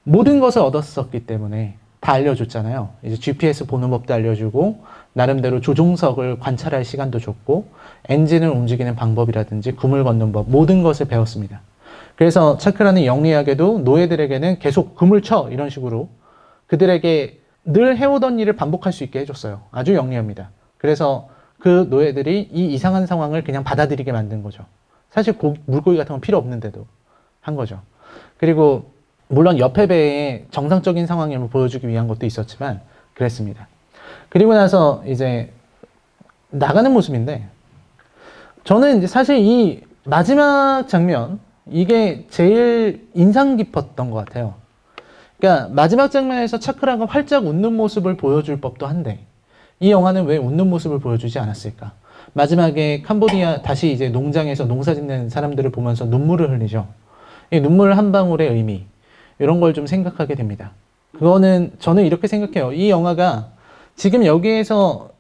Speaker 1: 모든 것을 얻었었기 때문에 다 알려줬잖아요. 이제 GPS 보는 법도 알려주고 나름대로 조종석을 관찰할 시간도 줬고 엔진을 움직이는 방법이라든지 구물 걷는 법 모든 것을 배웠습니다. 그래서 차크라는 영리하게도 노예들에게는 계속 구물 쳐 이런 식으로 그들에게 늘 해오던 일을 반복할 수 있게 해줬어요. 아주 영리합니다. 그래서 그 노예들이 이 이상한 상황을 그냥 받아들이게 만든 거죠. 사실 물고기 같은 건 필요 없는데도 한 거죠. 그리고 물론 옆에 배의 정상적인 상황임을 보여주기 위한 것도 있었지만 그랬습니다. 그리고 나서 이제 나가는 모습인데 저는 이제 사실 이 마지막 장면 이게 제일 인상 깊었던 것 같아요. 그러니까 마지막 장면에서 차크라가 활짝 웃는 모습을 보여줄 법도 한데 이 영화는 왜 웃는 모습을 보여주지 않았을까? 마지막에 캄보디아 다시 이제 농장에서 농사 짓는 사람들을 보면서 눈물을 흘리죠. 이 눈물 한 방울의 의미 이런 걸 좀 생각하게 됩니다. 그거는 저는 이렇게 생각해요. 이 영화가 지금 여기에서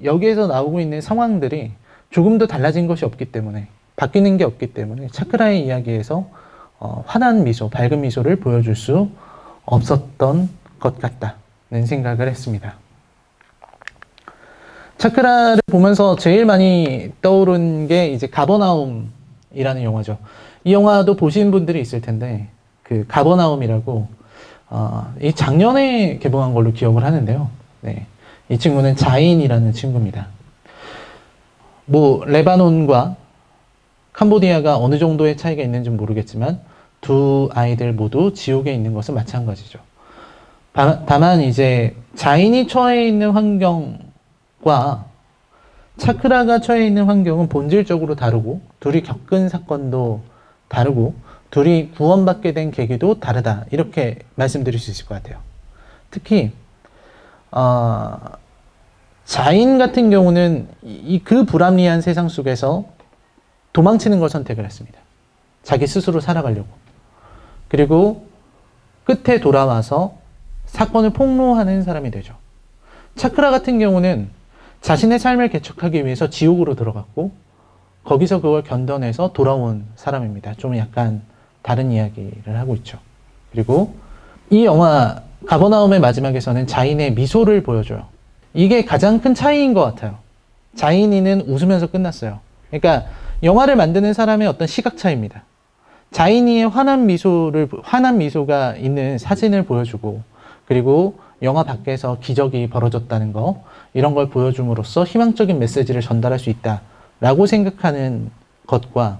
Speaker 1: 여기에서 나오고 있는 상황들이 조금도 달라진 것이 없기 때문에 바뀌는 게 없기 때문에 차크라의 이야기에서 환한 미소, 밝은 미소를 보여줄 수 없었던 것 같다는 생각을 했습니다. 차크라를 보면서 제일 많이 떠오른 게 이제 가버나움이라는 영화죠. 이 영화도 보신 분들이 있을 텐데 그 가버나움이라고 이 작년에 개봉한 걸로 기억을 하는데요. 네, 이 친구는 자인이라는 친구입니다. 뭐 레바논과 캄보디아가 어느 정도의 차이가 있는지 모르겠지만 두 아이들 모두 지옥에 있는 것은 마찬가지죠. 다만 이제 자인이 처해 있는 환경과 차크라가 처해 있는 환경은 본질적으로 다르고 둘이 겪은 사건도 다르고 둘이 구원받게 된 계기도 다르다. 이렇게 말씀드릴 수 있을 것 같아요. 특히 자인 같은 경우는 그 불합리한 세상 속에서 도망치는 걸 선택을 했습니다. 자기 스스로 살아가려고. 그리고 끝에 돌아와서 사건을 폭로하는 사람이 되죠. 차크라 같은 경우는 자신의 삶을 개척하기 위해서 지옥으로 들어갔고 거기서 그걸 견뎌내서 돌아온 사람입니다. 좀 약간 다른 이야기를 하고 있죠. 그리고 이 영화 가버나움의 마지막에서는 자인의 미소를 보여줘요. 이게 가장 큰 차이인 것 같아요. 자인이는 웃으면서 끝났어요. 그러니까 영화를 만드는 사람의 어떤 시각 차이입니다. 자인이의 환한 미소가 있는 사진을 보여주고, 그리고 영화 밖에서 기적이 벌어졌다는 거, 이런 걸 보여줌으로써 희망적인 메시지를 전달할 수 있다라고 생각하는 것과,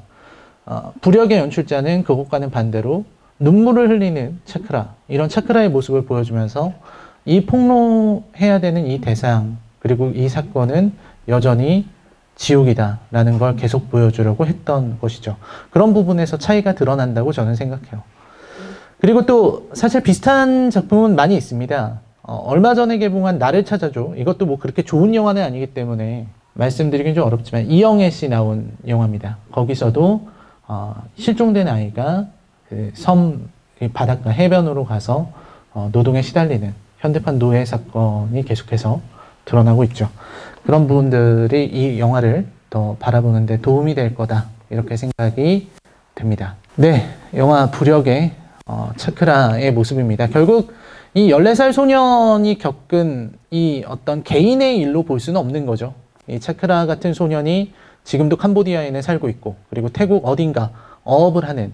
Speaker 1: 부력의 연출자는 그것과는 반대로 눈물을 흘리는 차크라, 이런 차크라의 모습을 보여주면서 이 폭로해야 되는 이 대상, 그리고 이 사건은 여전히 지옥이다라는 걸 계속 보여주려고 했던 것이죠. 그런 부분에서 차이가 드러난다고 저는 생각해요. 그리고 또 사실 비슷한 작품은 많이 있습니다. 얼마 전에 개봉한 나를 찾아줘. 이것도 뭐 그렇게 좋은 영화는 아니기 때문에 말씀드리긴 좀 어렵지만 이영애 씨 나온 영화입니다. 거기서도 실종된 아이가 그 섬 바닷가 해변으로 가서 노동에 시달리는 현대판 노예 사건이 계속해서 드러나고 있죠. 그런 부분들이 이 영화를 더 바라보는데 도움이 될 거다, 이렇게 생각이 됩니다. 네, 영화 부력의 차크라의 모습입니다. 결국 이 14살 소년이 겪은 이 어떤 개인의 일로 볼 수는 없는 거죠. 이 차크라 같은 소년이 지금도 캄보디아에는 살고 있고, 그리고 태국 어딘가 어업을 하는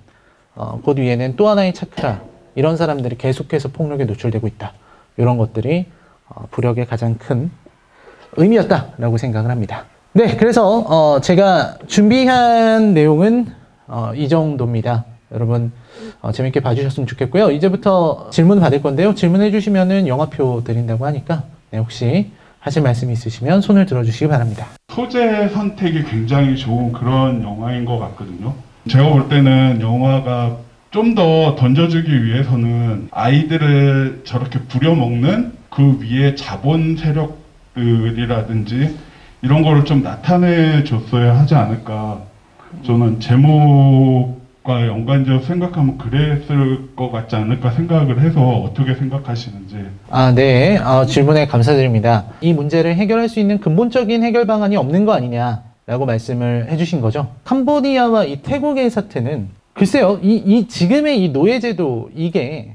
Speaker 1: 곳 위에는 또 하나의 차크라, 이런 사람들이 계속해서 폭력에 노출되고 있다. 이런 것들이 부력의 가장 큰 의미였다라고 생각을 합니다. 네, 그래서 제가 준비한 내용은 이 정도입니다. 여러분 재밌게 봐주셨으면 좋겠고요. 이제부터 질문 받을 건데요. 질문해 주시면은 영화표 드린다고 하니까 혹시 하실 말씀이 있으시면 손을 들어주시기 바랍니다.
Speaker 2: 소재 선택이 굉장히 좋은 그런 영화인 것 같거든요. 제가 볼 때는 영화가 좀 더 던져주기 위해서는 아이들을 저렇게 부려먹는 그 위에 자본 세력들이라든지 이런 거를 좀 나타내 줬어야 하지 않을까. 저는 제목과 연관지어 생각하면 그랬을 것 같지 않을까 생각을 해서 어떻게 생각하시는지.
Speaker 1: 네. 질문에 감사드립니다. 이 문제를 해결할 수 있는 근본적인 해결 방안이 없는 거 아니냐라고 말씀을 해주신 거죠. 캄보디아와 이 태국의 사태는 글쎄요, 이 지금의 이 노예제도, 이게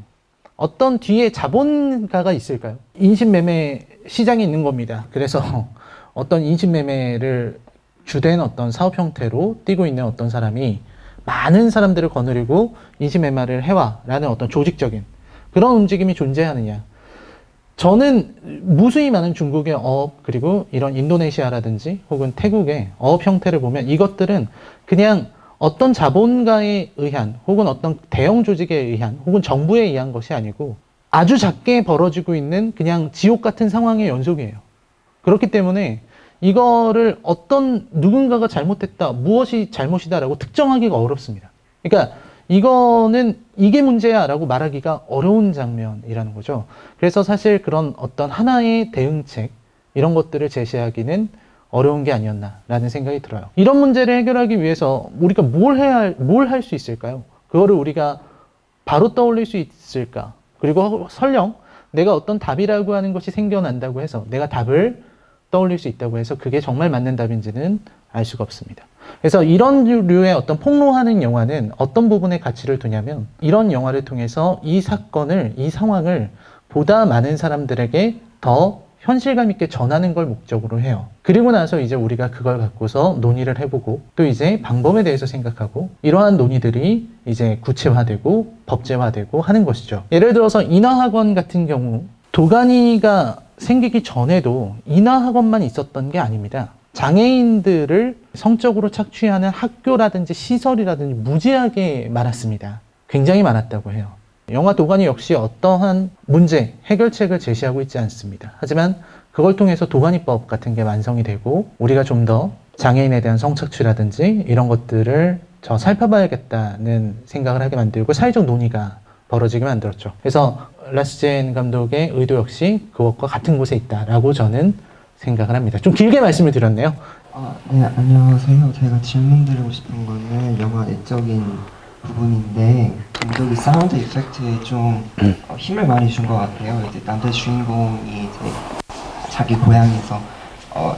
Speaker 1: 어떤 뒤에 자본가가 있을까요? 인신매매 시장이 있는 겁니다. 그래서 어떤 인신매매를 주된 어떤 사업 형태로 띄고 있는 어떤 사람이 많은 사람들을 거느리고 인신매매를 해와라는 어떤 조직적인 그런 움직임이 존재하느냐. 저는 무수히 많은 중국의 어업, 그리고 이런 인도네시아라든지 혹은 태국의 어업 형태를 보면 이것들은 그냥 어떤 자본가에 의한, 혹은 어떤 대형 조직에 의한, 혹은 정부에 의한 것이 아니고 아주 작게 벌어지고 있는 그냥 지옥 같은 상황의 연속이에요. 그렇기 때문에 이거를 어떤 누군가가 잘못했다, 무엇이 잘못이다라고 특정하기가 어렵습니다. 그러니까 이거는 이게 문제야 라고 말하기가 어려운 장면이라는 거죠. 그래서 사실 그런 어떤 하나의 대응책, 이런 것들을 제시하기는 어려운 게 아니었나라는 생각이 들어요. 이런 문제를 해결하기 위해서 우리가 뭘 할 수 있을까요? 그거를 우리가 바로 떠올릴 수 있을까? 그리고 설령 내가 어떤 답이라고 하는 것이 생겨난다고 해서 내가 답을 떠올릴 수 있다고 해서 그게 정말 맞는 답인지는 알 수가 없습니다. 그래서 이런 류의 어떤 폭로하는 영화는 어떤 부분에 가치를 두냐면, 이런 영화를 통해서 이 사건을, 이 상황을 보다 많은 사람들에게 더 현실감 있게 전하는 걸 목적으로 해요. 그리고 나서 이제 우리가 그걸 갖고서 논의를 해보고, 또 이제 방법에 대해서 생각하고, 이러한 논의들이 이제 구체화되고 법제화되고 하는 것이죠. 예를 들어서 인하학원 같은 경우, 도가니가 생기기 전에도 인하학원만 있었던 게 아닙니다. 장애인들을 성적으로 착취하는 학교라든지 시설이라든지 무지하게 많았습니다. 굉장히 많았다고 해요. 영화 도가니 역시 어떠한 문제, 해결책을 제시하고 있지 않습니다. 하지만 그걸 통해서 도가니법 같은 게 완성이 되고, 우리가 좀 더 장애인에 대한 성착취라든지 이런 것들을 살펴봐야겠다는 생각을 하게 만들고 사회적 논의가 벌어지게 만들었죠. 그래서 라스젠 감독의 의도 역시 그것과 같은 곳에 있다라고 저는 생각을 합니다. 좀 길게 말씀을 드렸네요.
Speaker 3: 네, 안녕하세요. 제가 질문드리고 싶은 거는 영화 내적인 부분인데, 감독이 사운드 이펙트에 좀 힘을 많이 준 것 같아요. 이제 남자 주인공이 이제 자기 고향에서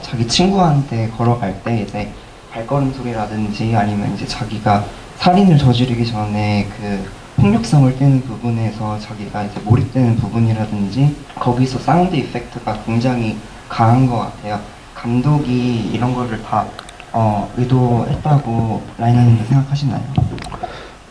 Speaker 3: 자기 친구한테 걸어갈 때 이제 발걸음 소리라든지 아니면 이제 자기가 살인을 저지르기 전에 그 폭력성을 띠는 부분에서 자기가 이제 몰입되는 부분이라든지 거기서 사운드 이펙트가 굉장히 강한 것 같아요. 감독이 이런 거를 다 의도했다고 라이너님도 생각하시나요?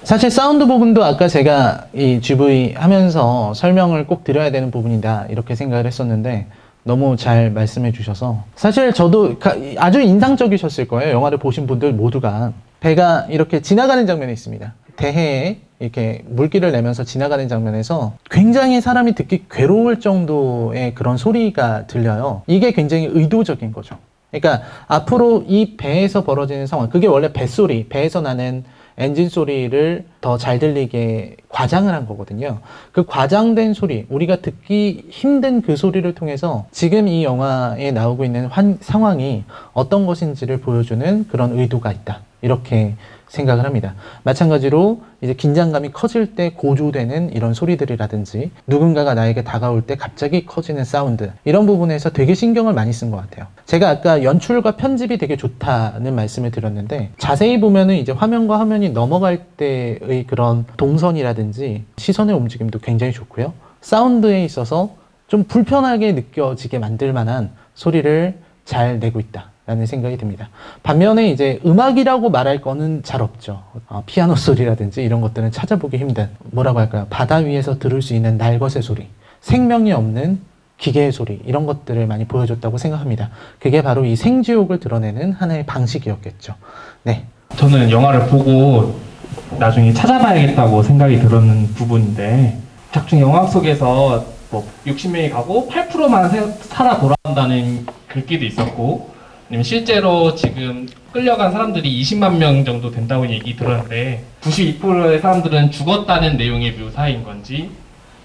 Speaker 1: 사실 사운드 부분도 아까 제가 이 GV 하면서 설명을 꼭 드려야 되는 부분이다 이렇게 생각을 했었는데 너무 잘 말씀해 주셔서 사실 저도 아주 인상적이셨을 거예요. 영화를 보신 분들 모두가. 배가 이렇게 지나가는 장면이 있습니다. 대해에 이렇게 물길을 내면서 지나가는 장면에서 굉장히 사람이 듣기 괴로울 정도의 그런 소리가 들려요. 이게 굉장히 의도적인 거죠. 그러니까 앞으로 이 배에서 벌어지는 상황, 그게 원래 뱃소리, 배에서 나는 엔진 소리를 더 잘 들리게 과장을 한 거거든요. 그 과장된 소리, 우리가 듣기 힘든 그 소리를 통해서 지금 이 영화에 나오고 있는 상황이 어떤 것인지를 보여주는 그런 의도가 있다. 이렇게 생각을 합니다. 마찬가지로 이제 긴장감이 커질 때 고조되는 이런 소리들이라든지 누군가가 나에게 다가올 때 갑자기 커지는 사운드, 이런 부분에서 되게 신경을 많이 쓴 것 같아요. 제가 아까 연출과 편집이 되게 좋다는 말씀을 드렸는데 자세히 보면은 이제 화면과 화면이 넘어갈 때의 그런 동선이라든지 시선의 움직임도 굉장히 좋고요. 사운드에 있어서 좀 불편하게 느껴지게 만들 만한 소리를 잘 내고 있다 라는 생각이 듭니다. 반면에 이제 음악이라고 말할 거는 잘 없죠. 피아노 소리라든지 이런 것들은 찾아보기 힘든, 뭐라고 할까요? 바다 위에서 들을 수 있는 날것의 소리, 생명이 없는 기계의 소리, 이런 것들을 많이 보여줬다고 생각합니다. 그게 바로 이 생지옥을 드러내는 하나의 방식이었겠죠. 네.
Speaker 4: 저는 영화를 보고 나중에 찾아봐야겠다고 생각이 들었는 부분인데, 작중 영화 속에서 뭐 60명이 가고 8%만 살아 돌아온다는 글귀도 있었고, 아니면 실제로 지금 끌려간 사람들이 20만 명 정도 된다고 얘기 들었는데 92%의 사람들은 죽었다는 내용의 묘사인 건지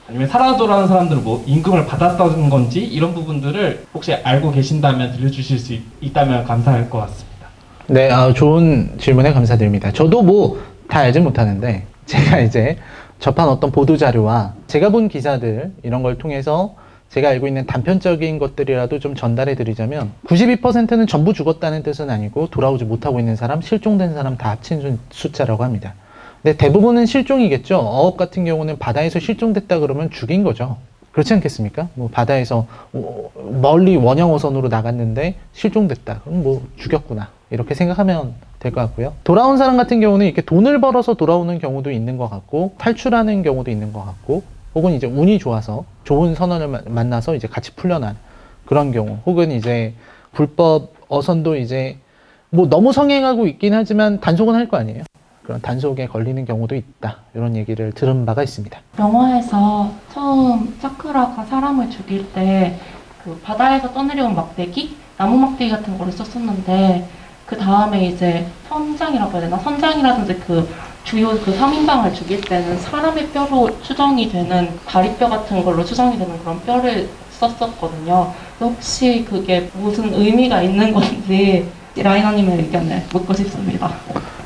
Speaker 4: 아니면 살아 돌아온 사람들은 뭐 임금을 받았던 건지, 이런 부분들을 혹시 알고 계신다면 들려주실 수 있다면 감사할 것 같습니다.
Speaker 1: 네, 좋은 질문에 감사드립니다. 저도 뭐 다 알지 못하는데 제가 이제 접한 어떤 보도자료와 제가 본 기사들, 이런 걸 통해서 제가 알고 있는 단편적인 것들이라도 좀 전달해 드리자면 92%는 전부 죽었다는 뜻은 아니고 돌아오지 못하고 있는 사람, 실종된 사람 다 합친 숫자라고 합니다. 근데 대부분은 실종이겠죠. 어업 같은 경우는 바다에서 실종됐다 그러면 죽인 거죠. 그렇지 않겠습니까? 뭐 바다에서 멀리 원형어선으로 나갔는데 실종됐다. 그럼 뭐 죽였구나. 이렇게 생각하면 될 것 같고요. 돌아온 사람 같은 경우는 이렇게 돈을 벌어서 돌아오는 경우도 있는 것 같고, 탈출하는 경우도 있는 것 같고, 혹은 이제 운이 좋아서 좋은 선원을 만나서 이제 같이 풀려난 그런 경우, 혹은 이제 불법 어선도 이제 뭐 너무 성행하고 있긴 하지만 단속은 할 거 아니에요. 그런 단속에 걸리는 경우도 있다. 이런 얘기를 들은 바가 있습니다.
Speaker 5: 영화에서 처음 차크라가 사람을 죽일 때 그 바다에서 떠내려온 막대기? 나무 막대기 같은 거를 썼었는데, 그 다음에 이제 선장이라고 해야 되나? 선장이라든지 그 주요 그 3인방을 죽일 때는 사람의 뼈로 추정이 되는 다리뼈 같은 걸로 추정이 되는 그런 뼈를 썼었거든요. 혹시 그게 무슨 의미가 있는 건지 라이너님의 의견을 묻고 싶습니다.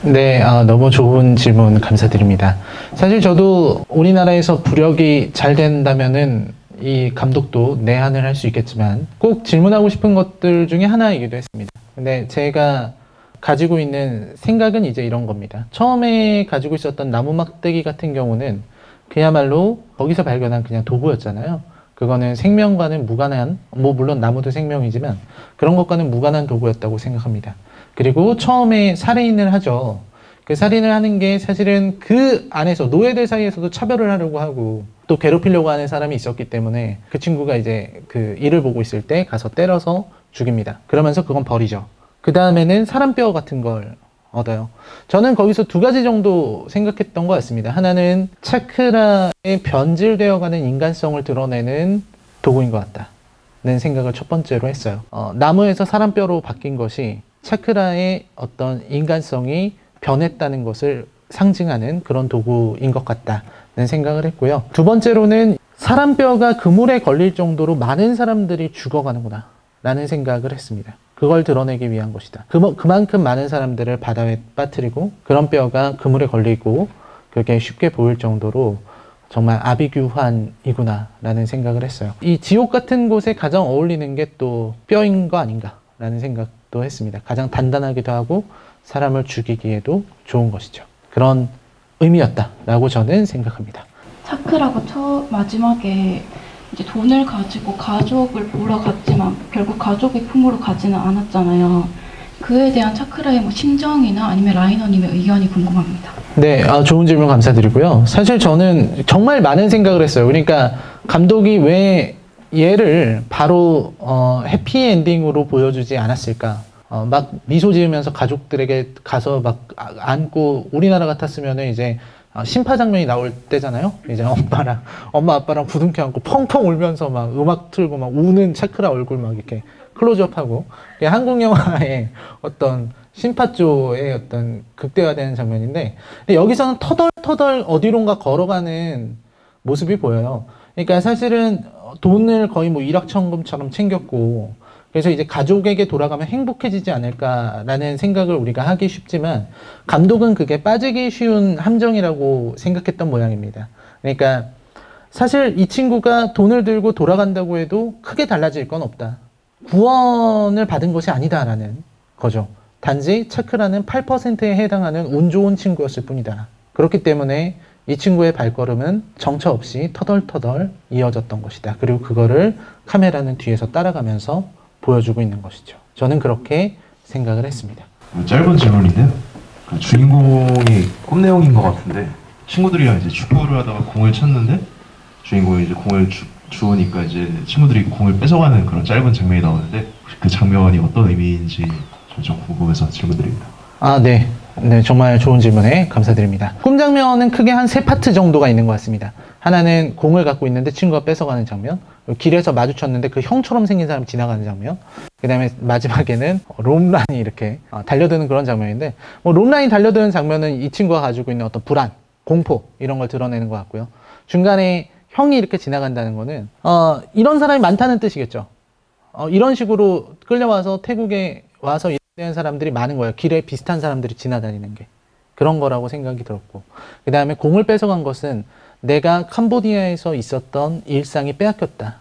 Speaker 1: 네, 너무 좋은 질문 감사드립니다. 사실 저도 우리나라에서 부력이 잘 된다면은 이 감독도 내한을 할 수 있겠지만 꼭 질문하고 싶은 것들 중에 하나이기도 했습니다. 근데 제가 가지고 있는 생각은 이제 이런 겁니다. 처음에 가지고 있었던 나무 막대기 같은 경우는 그야말로 거기서 발견한 그냥 도구였잖아요. 그거는 생명과는 무관한, 뭐 물론 나무도 생명이지만 그런 것과는 무관한 도구였다고 생각합니다. 그리고 처음에 살인을 하죠. 그 살인을 하는 게 사실은 그 안에서 노예들 사이에서도 차별을 하려고 하고 또 괴롭히려고 하는 사람이 있었기 때문에 그 친구가 이제 그 일을 보고 있을 때 가서 때려서 죽입니다. 그러면서 그건 버리죠. 그 다음에는 사람뼈 같은 걸 얻어요. 저는 거기서 두 가지 정도 생각했던 것 같습니다. 하나는 차크라의 변질되어가는 인간성을 드러내는 도구인 것 같다는 생각을 첫 번째로 했어요. 나무에서 사람뼈로 바뀐 것이 차크라의 어떤 인간성이 변했다는 것을 상징하는 그런 도구인 것 같다는 생각을 했고요. 두 번째로는 사람뼈가 그물에 걸릴 정도로 많은 사람들이 죽어가는구나 라는 생각을 했습니다. 그걸 드러내기 위한 것이다. 그만큼 많은 사람들을 바다에 빠뜨리고 그런 뼈가 그물에 걸리고 그렇게 쉽게 보일 정도로 정말 아비규환이구나 라는 생각을 했어요. 이 지옥 같은 곳에 가장 어울리는 게 또 뼈인 거 아닌가 라는 생각도 생각도 했습니다. 가장 단단하기도 하고 사람을 죽이기에도 좋은 것이죠. 그런 의미였다라고 저는 생각합니다.
Speaker 6: 차크라가 마지막에 이제 돈을 가지고 가족을 보러 갔지만 결국 가족의 품으로 가지는 않았잖아요. 그에 대한 차크라의 뭐 심정이나 아니면 라이너님의 의견이 궁금합니다.
Speaker 1: 네, 좋은 질문 감사드리고요. 사실 저는 정말 많은 생각을 했어요. 그러니까 감독이 왜 얘를 바로 해피엔딩으로 보여주지 않았을까? 막 미소 지으면서 가족들에게 가서 막 안고, 우리나라 같았으면은 이제 심파 장면이 나올 때잖아요. 이제 엄마 아빠랑 부둥켜 안고 펑펑 울면서 막 음악 틀고 막 우는 차크라 얼굴 막 이렇게 클로즈업하고, 한국 영화의 어떤 심파조의 어떤 극대화되는 장면인데, 근데 여기서는 터덜터덜 어디론가 걸어가는 모습이 보여요. 그러니까 사실은 돈을 거의 뭐 일확천금처럼 챙겼고, 그래서 이제 가족에게 돌아가면 행복해지지 않을까라는 생각을 우리가 하기 쉽지만, 감독은 그게 빠지기 쉬운 함정이라고 생각했던 모양입니다. 그러니까 사실 이 친구가 돈을 들고 돌아간다고 해도 크게 달라질 건 없다. 구원을 받은 것이 아니다라는 거죠. 단지 차크라는 8%에 해당하는 운 좋은 친구였을 뿐이다. 그렇기 때문에 이 친구의 발걸음은 정처 없이 터덜터덜 이어졌던 것이다. 그리고 그거를 카메라는 뒤에서 따라가면서 보여주고 있는 것이죠. 저는 그렇게 생각을 했습니다.
Speaker 7: 짧은 질문인데요. 그 주인공이 꿈내용인 것 같은데, 친구들이랑 이제 축구를 하다가 공을 쳤는데 주인공이 이제 공을 주우니까 이제 친구들이 공을 뺏어가는 그런 짧은 장면이 나오는데, 혹시 그 장면이 어떤 의미인지 좀 궁금해서 질문드립니다.
Speaker 1: 네. 네, 정말 좋은 질문에 감사드립니다. 꿈 장면은 크게 한 3파트 정도가 있는 것 같습니다. 하나는 공을 갖고 있는데 친구가 뺏어가는 장면, 길에서 마주쳤는데 그 형처럼 생긴 사람이 지나가는 장면, 그 다음에 마지막에는 롬란이 이렇게 달려드는 그런 장면인데, 롬란이 달려드는 장면은 이 친구가 가지고 있는 어떤 불안, 공포 이런 걸 드러내는 것 같고요. 중간에 형이 이렇게 지나간다는 거는 이런 사람이 많다는 뜻이겠죠. 이런 식으로 끌려와서 태국에 와서 일하는 사람들이 많은 거예요. 길에 비슷한 사람들이 지나다니는 게. 그런 거라고 생각이 들었고, 그 다음에 공을 뺏어간 것은 내가 캄보디아에서 있었던 일상이 빼앗겼다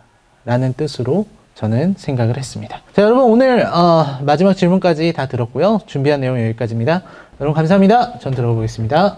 Speaker 1: 라는 뜻으로 저는 생각을 했습니다. 자, 여러분 오늘 마지막 질문까지 다 들었고요. 준비한 내용은 여기까지입니다. 여러분 감사합니다. 전 들어가 보겠습니다.